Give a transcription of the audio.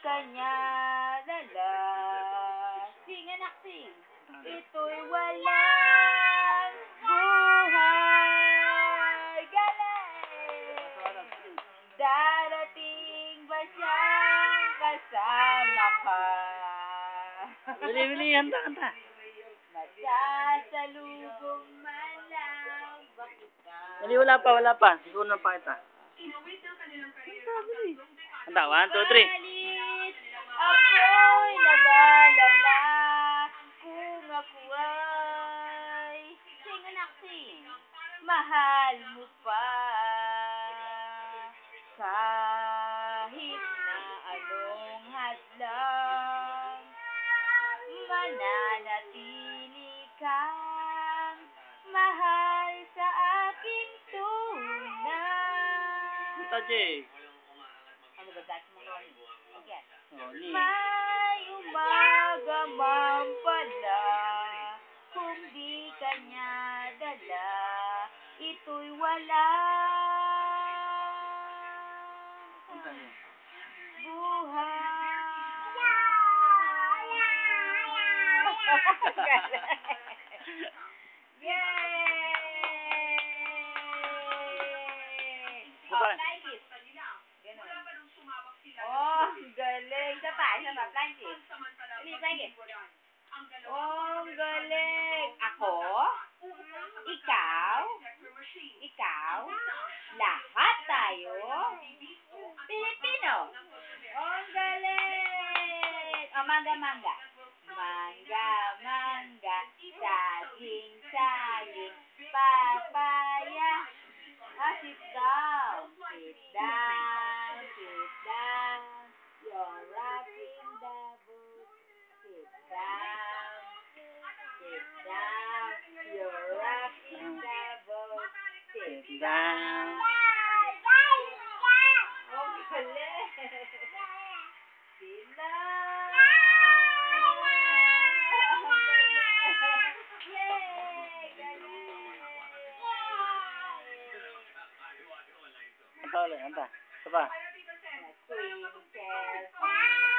kanya dala. Sing, anak, sing. Ito'y walang buhay. Galing! Darating ba siyang kasama ka? Bili, hanta. Masasalubong man lang ba kita? Bili, wala pa. Siguro pa kita. Hanta, 1, 2, 3. Malit ako'y nag-alala kung ako ay sing, anak, sing. Mahal mo pa kahit na anong hadlang, mananatili kang mahal sa aking tunay. Hanta, Jay. Ano ba dati mo ron? Again. Oh, ni. May umaga man pala kung di kanya dala, ito'y wala Hanta niya. Buhay. Yay! Baka. Flying kiss. Ganun. Oh, galing. Isa pa. Flying kiss. Dali, flying kiss. Oh, galing. Ako? Ikaw? Lahat tayo? Pilipino? Oh, galing. Oh, mangga. Mangga, saging, papaya. Ah, sit down. You're rocking the boat. Sit down. You're rocking the boat. Sit down. Oh, galing. Sila. Yay! Galing! Hanta ulit, hanta. Isa pa. Twinkle,